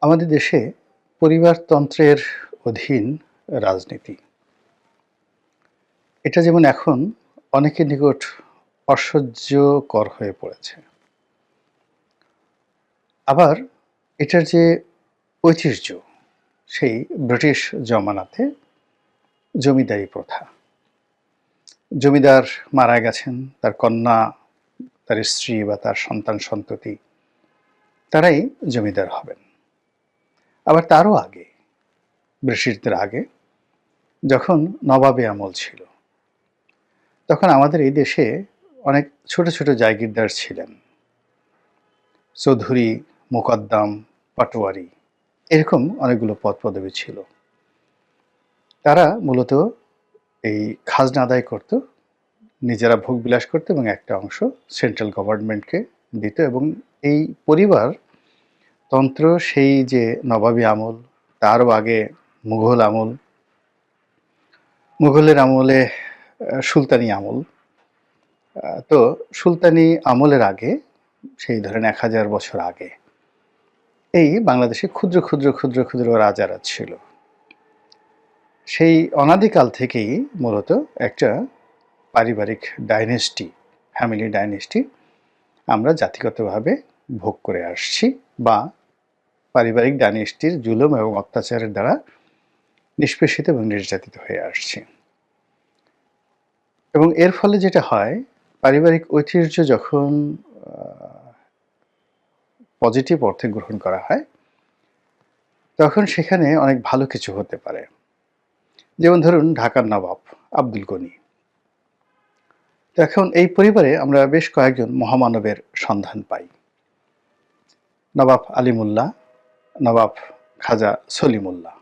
আমাদের দেশে পরিবারতন্ত্রের অধীন রাজনীতি। এটা যেমন এখন অনেকের নিকট অসহ্যকর হয়ে পড়েছে। আবার এটার যে ঐতিহ্য, সেই ব্রিটিশ জমানাতে জমিদারি প্রথা। জমিদার মারা গেছেন, তার কন্যা, তার স্ত্রী বা তার সন্তান-সন্ততি তারাই জমিদার হবেন। আবার তারও আগে, ব্রিটিশদের আগে যখন নবাবী আমল ছিল, তখন আমাদের এই দেশে অনেক ছোট, ছোট জাগিরদার ছিলেন। চৌধুরী, মোকদ্দম, পাটোয়ারি এরকম অনেকগুলো পদ-পদবী ছিল। তারা মূলত এই খাজনা আদায় করত, নিজেরা ভোগবিলাস করত এবং একটা অংশ সেন্ট্রাল গভর্নমেন্টকে দিত এবং এই পরিবারতন্ত্র সেই যে নবাবী আমল, তারও আগে মুঘল আমল, মুঘলের আমলে সুলতানি আমল। তো সুলতানি আমলের আগে, সেই ধরেন ১০০০ বছর আগে, এই বাংলাদেশে ক্ষুদ্র, ক্ষুদ্র, ক্ষুদ্র, ক্ষুদ্র রাজারা ছিল। সেই অনাদিকাল থেকেই মূলত একটা পারিবারিক ডাইনেস্টি, ফ্যামিলি ডাইনেস্টি আমরা জাতিগতভাবে ভোগ করে আসছি বা পারিবারিক ডাইনেস্টির জুলুম এবং অত্যাচারের দ্বারা নিষ্পেষিত এবং নির্যাতিত হয়ে আসছি। এবং এর ফলে যেটা হয়, পারিবারিক ঐতিহ্য যখন পজিটিভ অর্থে গ্রহণ করা হয়, তখন সেখানে অনেক ভালো কিছু হতে পারে। যেমন ধরুন ঢাকার নবাব আব্দুল গনি। তো এখন এই পরিবারে আমরা বেশ কয়েকজন মহামানবের সন্ধান পাই। নবাব আলিমুল্লাহ, নবাব খাজা সলিমুল্লাহ।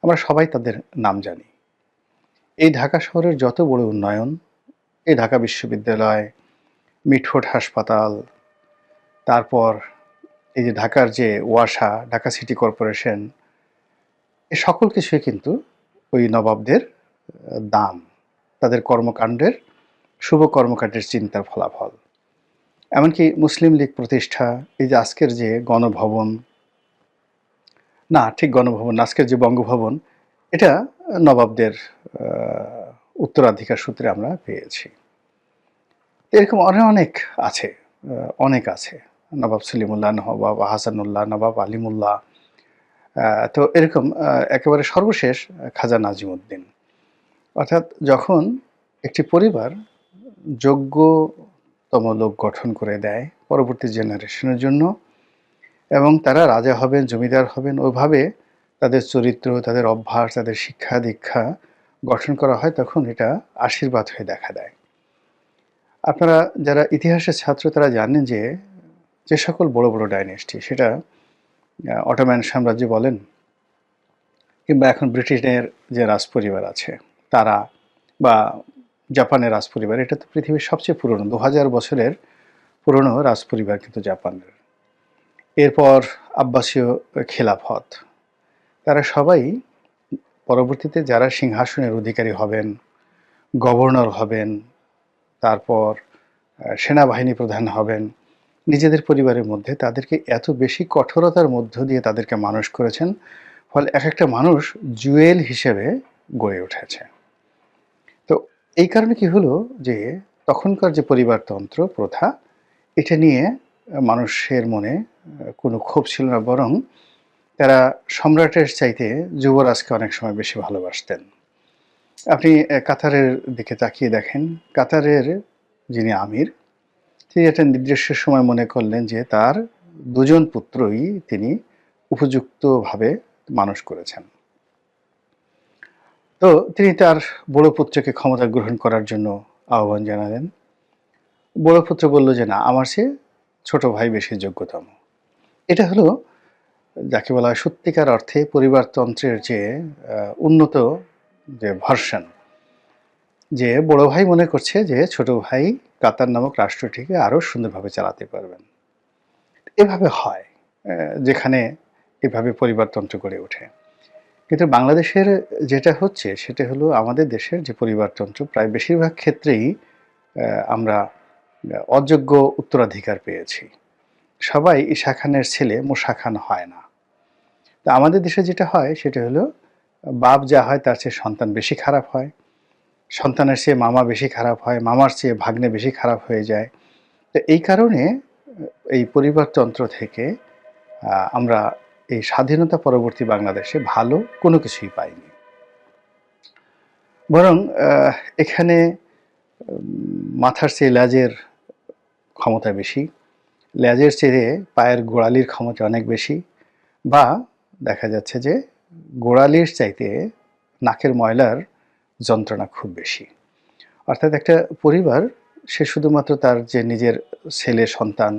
আমরা সবাই তাদের নাম জানি। এই ঢাকা শহরের যত বড় উন্নয়ন, এই ঢাকা বিশ্ববিদ্যালয়, মিটফোর্ড হাসপাতাল, তারপর এই যে ঢাকার যে ওয়াসা, ঢাকা সিটি কর্পোরেশন, এই সকল কিছুই কিন্তু ওই নবাবদের দান, তাদের কর্মকাণ্ডের, শুভ কর্মকাণ্ডের চিন্তার ফলাফল। এমনকি মুসলিম লীগ প্রতিষ্ঠা, এই যে আজকের যে গণভবন, না ঠিক গণভবন না, আজকের যে বঙ্গভবন, এটা নবাবদের উত্তরাধিকার সূত্রে আমরা পেয়েছি। এরকম অনেক আছে, অনেক আছে। নবাব সলিমুল্লাহ, নবাব আহসানুল্লাহ, নবাব আলিমুল্লাহ, তো এরকম একেবারে সর্বশেষ খাজা নাজিমুদ্দিন। অর্থাৎ যখন একটি পরিবার যোগ্যতম লোক গঠন করে দেয় পরবর্তী জেনারেশনের জন্য এবং তারা রাজা হবেন, জমিদার হবেন, ওইভাবে তাদের চরিত্র, তাদের অভ্যাস, তাদের শিক্ষা দীক্ষা গঠন করা হয়, তখন এটা আশীর্বাদ হয়ে দেখা দেয়। আপনারা যারা ইতিহাসের ছাত্র তারা জানেন যে যে সকল বড় বড় ডাইনেস্টি, সেটা অটোম্যান সাম্রাজ্য বলেন কিংবা এখন ব্রিটেনের যে রাজপরিবার আছে তারা, বা জাপানের রাজপরিবার, এটা তো পৃথিবীর সবচেয়ে পুরনো ২০০০ বছরের পুরনো রাজপরিবার কিন্তু জাপানের। এরপর আব্বাসীয় খেলাফত, তারা সবাই পরবর্তীতে যারা সিংহাসনের অধিকারী হবেন, গভর্নর হবেন, তারপর সেনাবাহিনী প্রধান হবেন, নিজেদের পরিবারের মধ্যে তাদেরকে এত বেশি কঠোরতার মধ্য দিয়ে তাদেরকে মানুষ করেছেন, ফলে এক একটা মানুষ জুয়েল হিসেবে গড়ে উঠেছে। তো এই কারণে কি হলো যে তখনকার যে পরিবারতন্ত্র প্রথা, এটা নিয়ে মানুষের মনে কোনো ক্ষোভ ছিল না, বরং তারা সম্রাটের চাইতে যুবরাজকে অনেক সময় বেশি ভালোবাসতেন। আপনি কাতারের দিকে তাকিয়ে দেখেন, কাতারের যিনি আমির, তিনি একটা নির্দিষ্ট সময় মনে করলেন যে তার দুজন পুত্রই তিনি উপযুক্তভাবে মানুষ করেছেন। তো তিনি তার বড় পুত্রকে ক্ষমতা গ্রহণ করার জন্য আহ্বান জানালেন। বড় পুত্র বলল যে না, আমার চেয়ে ছোট ভাই বেশি যোগ্যতম। এটা হলো যাকে বলা হয় সত্যিকার অর্থে পরিবারতন্ত্রের যে উন্নত যে ভার্সন, যে বড় ভাই মনে করছে যে ছোট ভাই কাতার নামক রাষ্ট্রটিকে আরো সুন্দরভাবে চালাতে পারবেন। এভাবে হয় যেখানে এভাবে পরিবারতন্ত্র গড়ে ওঠে। কিন্তু বাংলাদেশের যেটা হচ্ছে সেটা হলো আমাদের দেশের যে পরিবারতন্ত্র, প্রায় বেশিরভাগ ক্ষেত্রেই আমরা অযোগ্য উত্তরাধিকার পেয়েছি। সবাই ঈশা খানের ছেলে মুসা খান হয় না। তো আমাদের দেশে যেটা হয় সেটা হলো বাপ যা হয় তার চেয়ে সন্তান বেশি খারাপ হয়, সন্তানের চেয়ে মামা বেশি খারাপ হয়, মামার চেয়ে ভাগ্নে বেশি খারাপ হয়ে যায়। তো এই কারণে এই পরিবারতন্ত্র থেকে আমরা এই স্বাধীনতা পরবর্তী বাংলাদেশে ভালো কোনো কিছুই পাইনি। বরং এখানে মাথার চেয়ে লেজের ক্ষমতা বেশি, লেজের চেয়ে পায়ের গোড়ালির ক্ষমতা অনেক বেশি, বা দেখা যাচ্ছে যে গোড়ালির চাইতে নাকের ময়লার যন্ত্রণা খুব বেশি। অর্থাৎ একটা পরিবার সে শুধুমাত্র তার যে নিজের ছেলে সন্তান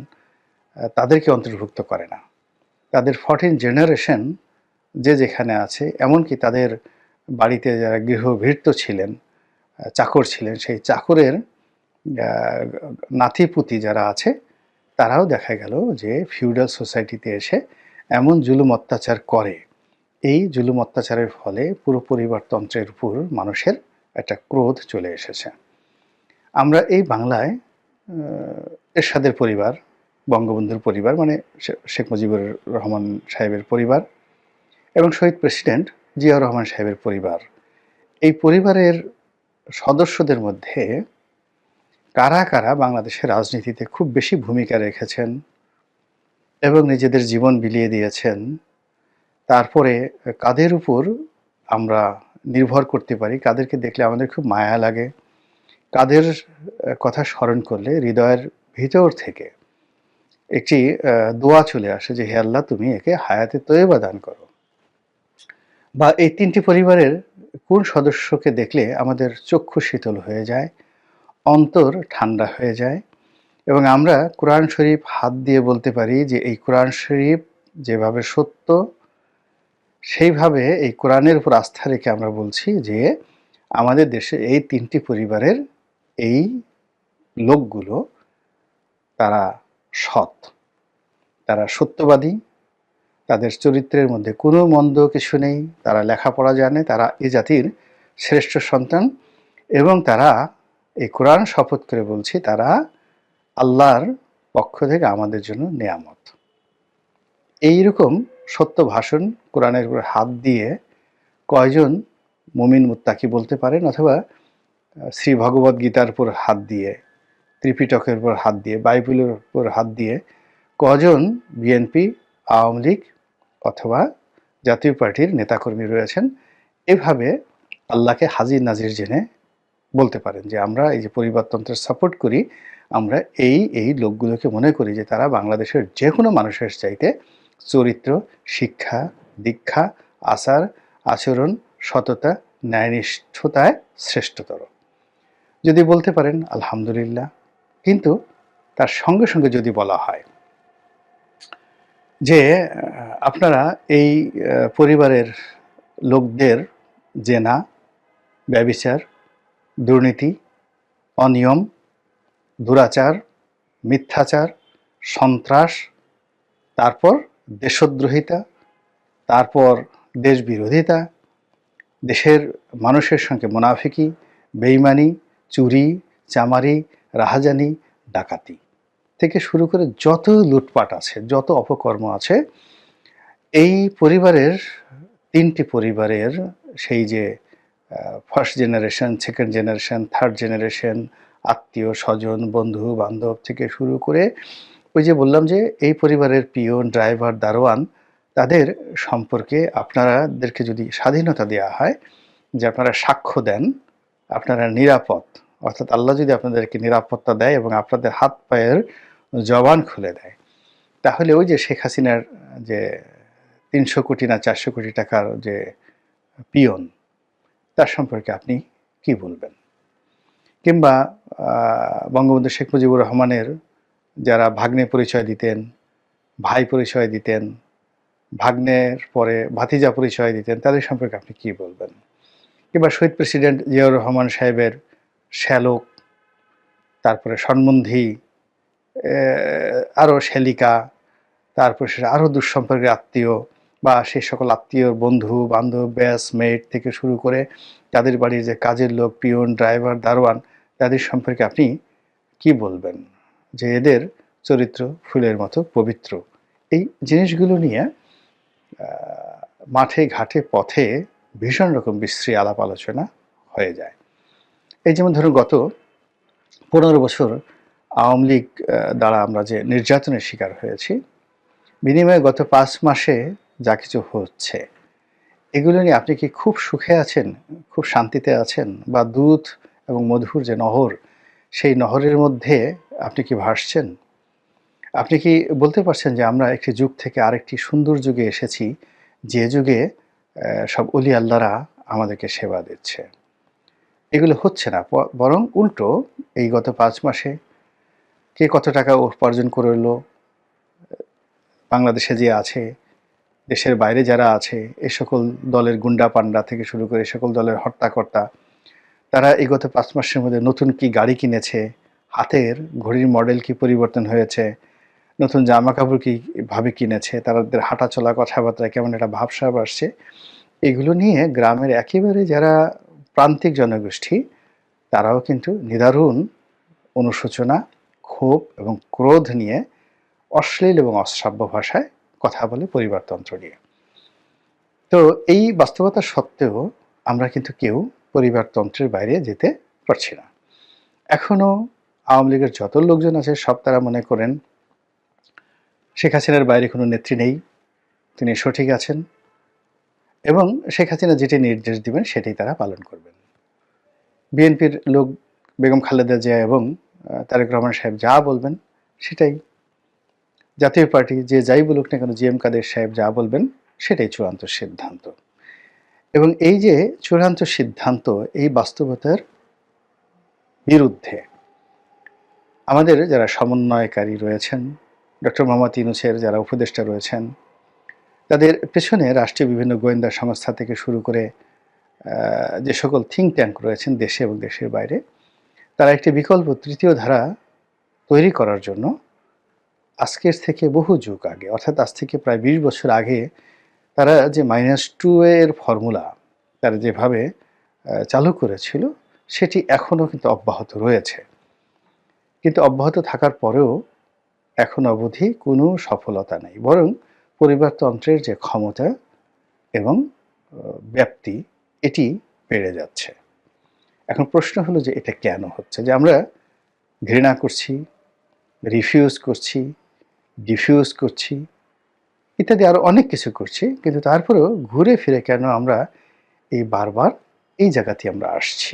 তাদেরকে অন্তর্ভুক্ত করে না, তাদের 14 জেনারেশন যে যেখানে আছে, এমনকি তাদের বাড়িতে যারা গৃহভৃত্য ছিলেন, চাকর ছিলেন, সেই চাকরের নাতিপুতি যারা আছে তারাও দেখা গেল যে ফিউডাল সোসাইটিতে এসে এমন জুলুম অত্যাচার করে। এই জুলুম অত্যাচারের ফলে পুরো পরিবারতন্ত্রের উপর মানুষের একটা ক্রোধ চলে এসেছে। আমরা এই বাংলায় এরশাদের পরিবার, বঙ্গবন্ধুর পরিবার মানে শেখ মুজিবুর রহমান সাহেবের পরিবার এবং শহীদ প্রেসিডেন্ট জিয়াউর রহমান সাহেবের পরিবার, এই পরিবারের সদস্যদের মধ্যে কারা কারা বাংলাদেশের রাজনীতিতে খুব বেশি ভূমিকা রেখেছেন এবং নিজেদের জীবন বিলিয়ে দিয়েছেন, তারপরে কাদের উপর আমরা নির্ভর করতে পারি, কাদেরকে দেখলে আমাদের খুব মায়া লাগে, কাদের কথা স্মরণ করলে হৃদয়ের ভিতর থেকে একটি দোয়া চলে আসে যে হে আল্লাহ তুমি একে হায়াতে তয়্যবা দান করো, বা এই তিনটি পরিবারের কোন সদস্যকে দেখলে আমাদের চক্ষু শীতল হয়ে যায়, অন্তর ঠান্ডা হয়ে যায়, এবং আমরা কোরআন শরীফ হাত দিয়ে বলতে পারি যে এই কোরআন শরীফ যেভাবে সত্য সেইভাবে এই কোরআনের উপর আস্থা রেখে আমরা বলছি যে আমাদের দেশে এই তিনটি পরিবারের এই লোকগুলো তারা সৎ, তারা সত্যবাদী, তাদের চরিত্রের মধ্যে কোনো মন্দ কিছু নেই, তারা লেখাপড়া জানে, তারা এই জাতির শ্রেষ্ঠ সন্তান, এবং তারা এই কোরআন শপথ করে বলছি তারা আল্লাহর পক্ষ থেকে আমাদের জন্য নেয়ামত। এইরকম সত্য ভাষণ কোরআনের উপর হাত দিয়ে কয়জন মুমিন মুত্তাকি বলতে পারেন, অথবা শ্রী ভগবদ গীতার উপর হাত দিয়ে, ত্রিপিটকের উপর হাত দিয়ে, বাইবেলের উপর হাত দিয়ে কজন বিএনপি, আওয়ামী লীগ অথবা জাতীয় পার্টির নেতাকর্মী রয়েছেন এভাবে আল্লাহকে হাজির নাজির জেনে বলতে পারেন যে আমরা এই যে পরিবারতন্ত্রের সাপোর্ট করি, আমরা এই লোকগুলোকে মনে করি যে তারা বাংলাদেশের যে কোনো মানুষের চাইতে চরিত্র, শিক্ষা, দীক্ষা, আচার আচরণ, সততা, ন্যায়নিষ্ঠতায় শ্রেষ্ঠতর। যদি বলতে পারেন আলহামদুলিল্লাহ, কিন্তু তার সঙ্গে সঙ্গে যদি বলা হয় যে আপনারা এই পরিবারের লোকদের জেনা, ব্যভিচার, দুর্নীতি, অনিয়ম, দুরাচার, মিথ্যাচার, সন্ত্রাস, তারপর দেশদ্রোহিতা, তারপর দেশবিরোধিতা, দেশের মানুষের সঙ্গে মুনাফিকি, বেইমানি, চুরি, চামারি, রাহাজানি, ডাকাতি থেকে শুরু করে যত লুটপাট আছে, যত অপকর্ম আছে, এই পরিবারের তিনটি পরিবারের সেই যে first generation, second generation, third generation, আত্মীয় স্বজন, বন্ধু বান্ধব থেকে শুরু করে ওই যে বললাম যে এই পরিবারের পিয়ন, ড্রাইভার, দারোয়ান, তাদের সম্পর্কে আপনাদেরকে যদি স্বাধীনতা দেওয়া হয় যে আপনারা সাক্ষ্য দেন, আপনারা নিরাপদ, অর্থাৎ আল্লাহ যদি আপনাদেরকে নিরাপত্তা দেয় এবং আপনাদের হাত পায়ের জবান খুলে দেয়, তাহলে ওই যে শেখ হাসিনার যে 300 কোটি না 400 কোটি টাকার যে পিয়ন, তার সম্পর্কে আপনি কি বলবেন? কিংবা বঙ্গবন্ধু শেখ মুজিবুর রহমানের যারা ভাগ্নে পরিচয় দিতেন, ভাই পরিচয় দিতেন, ভাগ্নের পরে ভাতিজা পরিচয় দিতেন, তাদের সম্পর্কে আপনি কি বলবেন? কিংবা শহীদ প্রেসিডেন্ট জিয়াউর রহমান সাহেবের শ্যালক, তারপরে সম্বন্ধী, আরও শ্যালিকা, তারপর সে আরও দুঃসম্পর্কের আত্মীয় বা সেই সকল আত্মীয়, বন্ধু বান্ধব, ব্যাচমেট থেকে শুরু করে তাদের বাড়ির যে কাজের লোক, পিয়ন, ড্রাইভার, দারোয়ান, তাদের সম্পর্কে আপনি কি বলবেন যে এদের চরিত্র ফুলের মতো পবিত্র? এই জিনিসগুলো নিয়ে মাঠে ঘাটে পথে ভীষণ রকম বিশ্রী আলাপ আলোচনা হয়ে যায়। এই যেমন ধরুন গত ১৫ বছর আওয়ামী লীগ দ্বারা আমরা যে নির্যাতনের শিকার হয়েছি, বিনিময়ে গত ৫ মাসে যা কিছু হচ্ছে, এগুলো নিয়ে আপনি কি খুব সুখে আছেন, খুব শান্তিতে আছেন? বা দুধ এবং মধুর যে নহর, সেই নহরের মধ্যে আপনি কি ভাসছেন? আপনি কি বলতে পারছেন যে আমরা একটি যুগ থেকে আরেকটি সুন্দর যুগে এসেছি, যে যুগে সব অলি আল্লাহরা আমাদেরকে সেবা দিচ্ছে? এগুলো হচ্ছে না। বরং উল্টো এই গত ৫ মাসে কে কত টাকা উপার্জন করে এলো, বাংলাদেশে যে আছে, দেশের বাইরে যারা আছে, এ সকল দলের গুন্ডা পান্ডা থেকে শুরু করে এ সকল দলের হর্তাকর্তা, তারা এই গত ৫ মাসের মধ্যে নতুন কি গাড়ি কিনেছে, হাতের ঘড়ির মডেল কি পরিবর্তন হয়েছে, নতুন জামাকাপড় কীভাবে কিনেছে, তাদের হাঁটা চলা কথাবার্তায় কেমন একটা ভাবসাব আসছে, এগুলো নিয়ে গ্রামের একেবারে যারা প্রান্তিক জনগোষ্ঠী, তারাও কিন্তু নিদারুণ অনুশোচনা, ক্ষোভ এবং ক্রোধ নিয়ে অশ্লীল এবং অশ্রাব্য ভাষায় কথা বলে পরিবারতন্ত্র নিয়ে। তো এই বাস্তবতা সত্ত্বেও আমরা কিন্তু কেউ পরিবারতন্ত্রের বাইরে যেতে পারছি না। এখনও আওয়ামী লীগের যত লোকজন আছে সব তারা মনে করেন শেখ হাসিনার বাইরে কোনো নেত্রী নেই, তিনি সঠিক আছেন এবং শেখ হাসিনা যেটি নির্দেশ দিবেন সেটাই তারা পালন করবেন। বিএনপির লোক বেগম খালেদা জিয়া এবং তারেক রহমান সাহেব যা বলবেন সেটাই। জাতীয় পার্টি যে যাই বলুক না কেন, জি.এম. কাদের সাহেব যা বলবেন সেটাই চূড়ান্ত সিদ্ধান্ত। এবং এই যে চূড়ান্ত সিদ্ধান্ত, এই বাস্তবতার বিরুদ্ধে আমাদের যারা সমন্বয়কারী রয়েছেন, ডক্টর মোহাম্মদ ইউনূসের যারা উপদেষ্টা রয়েছেন, তাদের পেছনে রাষ্ট্রীয় বিভিন্ন গোয়েন্দা সংস্থা থেকে শুরু করে যে সকল থিঙ্ক ট্যাঙ্ক রয়েছেন দেশে এবং দেশের বাইরে, তারা একটি বিকল্প তৃতীয় ধারা তৈরি করার জন্য আজকের থেকে বহু যুগ আগে, অর্থাৎ আজ থেকে প্রায় ২০ বছর আগে তারা যে -2 এর ফর্মুলা তারা যেভাবে চালু করেছিল, সেটি এখনও কিন্তু অব্যাহত রয়েছে। কিন্তু অব্যাহত থাকার পরেও এখন অবধি কোনো সফলতা নেই, বরং পরিবারতন্ত্রের যে ক্ষমতা এবং ব্যাপ্তি, এটি বেড়ে যাচ্ছে। এখন প্রশ্ন হলো যে এটা কেন হচ্ছে? যে আমরা ঘৃণা করছি, রিফিউজ করছি, ডিফিউজ করছি, ইত্যাদি আরও অনেক কিছু করছি, কিন্তু তারপরেও ঘুরে ফিরে কেন আমরা এই বারবার এই জায়গাতেই আমরা আসছি?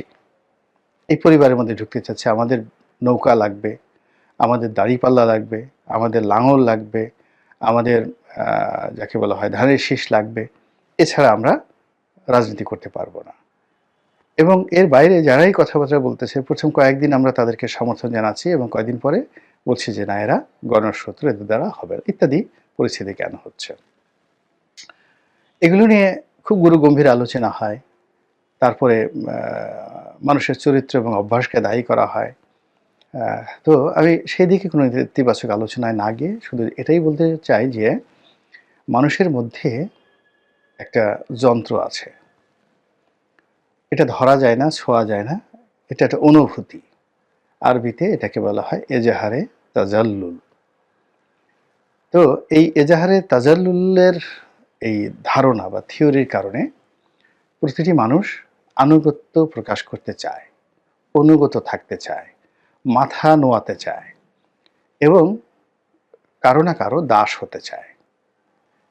এই পরিবারের মধ্যে ঢুকতে চাচ্ছে, আমাদের নৌকা লাগবে, আমাদের দাড়িপাল্লা লাগবে, আমাদের লাঙল লাগবে, আমাদের যাকে বলা হয় ধানের শীষ লাগবে, এছাড়া আমরা রাজনীতি করতে পারবো না। এবং এর বাইরে যারাই কথাবার্তা বলতেছে, প্রথম কয়েকদিন আমরা তাদেরকে সমর্থন জানাচ্ছি এবং কয়েকদিন পরে বলছি যে না, এরা গণশত্রু, এদের দ্বারা হবে না, ইত্যাদি পরিস্থিতি কেন হচ্ছে? এগুলো নিয়ে খুব গুরুগম্ভীর আলোচনা হয়। তারপরে মানুষের চরিত্র এবং অভ্যাসকে দায়ী করা হয়। তো আমি সেই দিকে কোনো ইতিবাচক আলোচনায় না গিয়ে শুধু এটাই বলতে চাই যে মানুষের মধ্যে একটা যন্ত্র আছে, এটা ধরা যায় না, ছোঁয়া যায় না, এটা একটা অনুভূতি। আরবিতে এটাকে বলা হয় এজাহারে তাজাল্লুল। তো এই এজাহারে তাজাল্লুলের এই ধারণা বা থিওরির কারণে প্রতিটি মানুষ আনুগত্য প্রকাশ করতে চায়, অনুগত থাকতে চায়, মাথা নোয়াতে চায় এবং কারো না কারো দাস হতে চায়।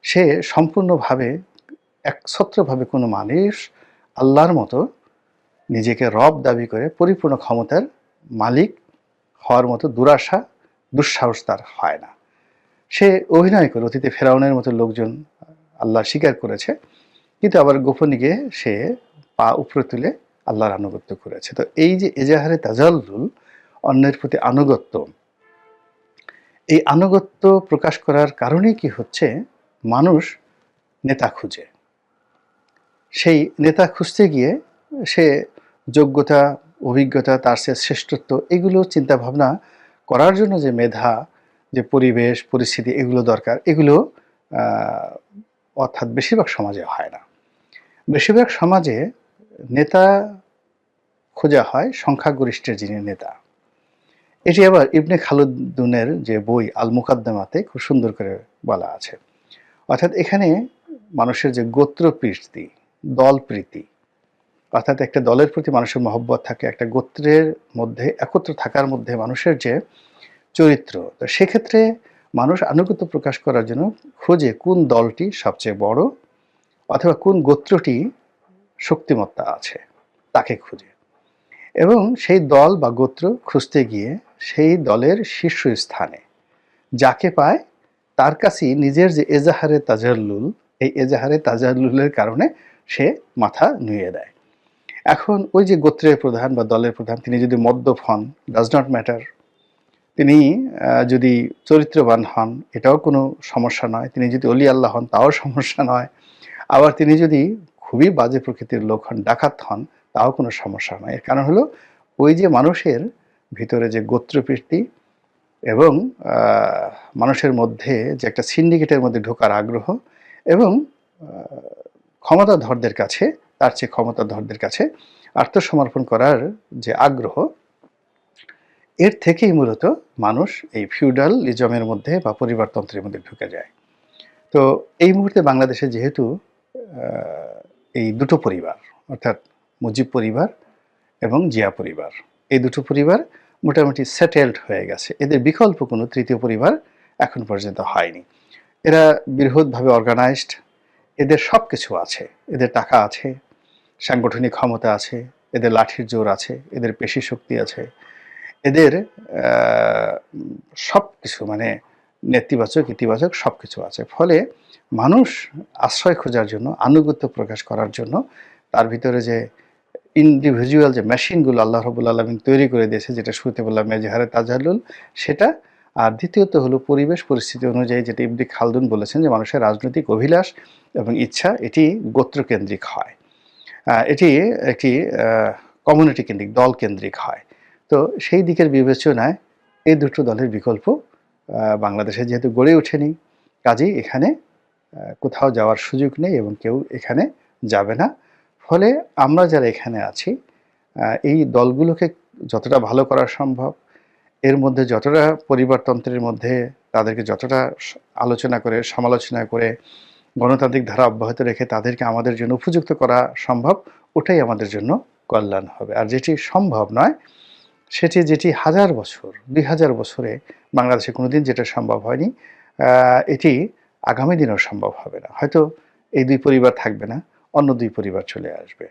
সে সম্পূর্ণভাবে একছত্রভাবে কোনো মানুষ আল্লাহর মতো নিজেকে রব দাবি করে পরিপূর্ণ ক্ষমতার মালিক হওয়ার মতো দুরাশা, দুঃসাহস তার হয় না। সে অভিনয় করে অতীতে ফেরাউনের মতো লোকজন আল্লাহ স্বীকার করেছে, কিন্তু আবার গোপনে গিয়ে সে পা উপরে তুলে আল্লাহর আনুগত্য করেছে। তো এই যে এজাহারে তাজাল্লুল, অন্যের প্রতি আনুগত্য, এই আনুগত্য প্রকাশ করার কারণেই কি হচ্ছে, মানুষ নেতা খুঁজে। সেই নেতা খুঁজতে গিয়ে সে যোগ্যতা, অভিজ্ঞতা, তার সে শ্রেষ্ঠত্ব, এগুলো চিন্তাভাবনা করার জন্য যে মেধা, যে পরিবেশ পরিস্থিতি এগুলো দরকার, এগুলো অর্থাৎ বেশিরভাগ সমাজে হয় না। বেশিরভাগ সমাজে নেতা খোঁজা হয় সংখ্যাগরিষ্ঠের যিনি নেতা। এটি আবার ইবনে খালদুনের যে বই আল মুকাদ্দামাতে খুব সুন্দর করে বলা আছে। অর্থাৎ এখানে মানুষের যে গোত্রপ্রীতি, দলপ্রীতি, অর্থাৎ একটা দলের প্রতি মানুষের মহব্বত থাকে, একটা গোত্রের মধ্যে একত্র থাকার মধ্যে মানুষের যে চরিত্র, তো সেক্ষেত্রে মানুষ আনুগত্য প্রকাশ করার জন্য খোঁজে কোন দলটি সবচেয়ে বড় অথবা কোন গোত্রটি শক্তিমত্তা আছে, তাকে খুঁজে। এবং সেই দল বা গোত্র খুঁজতে গিয়ে সেই দলের শীর্ষস্থানে যাকে পায় তার কাছেই নিজের যে এজাহারে তাজাল্লুল, এই এজাহারে তাজাল্লুলের কারণে সে মাথা নুয়ে দেয়। এখন ওই যে গোত্রের প্রধান বা দলের প্রধান, তিনি যদি মদ্যপ হন, ডাজ নট ম্যাটার। তিনি যদি চরিত্রবান হন, এটাও কোনো সমস্যা নয়। তিনি যদি অলি আল্লাহ হন, তাও সমস্যা নয়। আবার তিনি যদি খুবই বাজে প্রকৃতির লোক হন, ডাকাত হন, তাও কোনো সমস্যা নয়। এর কারণ হলো ওই যে মানুষের ভিতরে যে গোত্রপ্রীতি এবং মানুষের মধ্যে যে একটা সিন্ডিকেটের মধ্যে ঢোকার আগ্রহ এবং ক্ষমতাধরদের কাছে, তার চেয়ে ক্ষমতাধরদের কাছে আত্মসমর্পণ করার যে আগ্রহ, এর থেকেই মূলত মানুষ এই ফিউডালিজমের মধ্যে বা পরিবারতন্ত্রের মধ্যে ঢুকে যায়। তো এই মুহূর্তে বাংলাদেশে যেহেতু এই দুটো পরিবার, অর্থাৎ মুজিব পরিবার এবং জিয়া পরিবার, এই দুটো পরিবার মোটামুটি সেটেলড হয়ে গেছে। এদের বিকল্প কোনো তৃতীয় পরিবার এখন পর্যন্ত হয়নি। এরা বৃহৎভাবে অর্গানাইজড, এদের সব কিছু আছে, এদের টাকা আছে, সাংগঠনিক ক্ষমতা আছে, এদের লাঠির জোর আছে, এদের পেশি শক্তি আছে, এদের সব কিছু মানে নেতিবাচক ইতিবাচক সব কিছু আছে। ফলে মানুষ আশ্রয় খোঁজার জন্য, আনুগত্য প্রকাশ করার জন্য তার ভিতরে যে ইন্ডিভিজুয়াল যে মেশিনগুলো আল্লাহ রাব্বুল আলামিন তৈরি করে দিয়েছে, যেটা শুরুতে বললাম এজাহারে তাজাল্লুল, সেটা। আর দ্বিতীয়ত হলো পরিবেশ পরিস্থিতি অনুযায়ী, যেটা ইবনে খালদুন বলেছেন যে মানুষের রাজনৈতিক অভিলাষ এবং ইচ্ছা এটি গোত্রকেন্দ্রিক হয়, এটি একটি কমিউনিটি কেন্দ্রিক, দল কেন্দ্রিক হয়। তো সেই দিকের বিবেচনায় এই দুটো দলের বিকল্প বাংলাদেশে যেহেতু গড়ে ওঠেনি, কাজেই এখানে কোথাও যাওয়ার সুযোগ নেই এবং কেউ এখানে যাবে না। ফলে আমরা যারা এখানে আছি, এই দলগুলোকে যতটা ভালো করা সম্ভব, এর মধ্যে যতটা পরিবারতন্ত্রের মধ্যে তাদেরকে যতটা আলোচনা করে, সমালোচনা করে, গণতান্ত্রিক ধারা অব্যাহত রেখে তাদেরকে আমাদের জন্য উপযুক্ত করা সম্ভব, ওটাই আমাদের জন্য কল্যাণ হবে। আর যেটি সম্ভব নয়, যেটি 1000 বছর 2000 বছরে বাংলাদেশে কোনোদিন যেটা সম্ভব হয়নি, এটি আগামী দিনেও সম্ভব হবে না। হয়তো এই দুই পরিবার থাকবে না, অন্য দুই পরিবার চলে আসবে।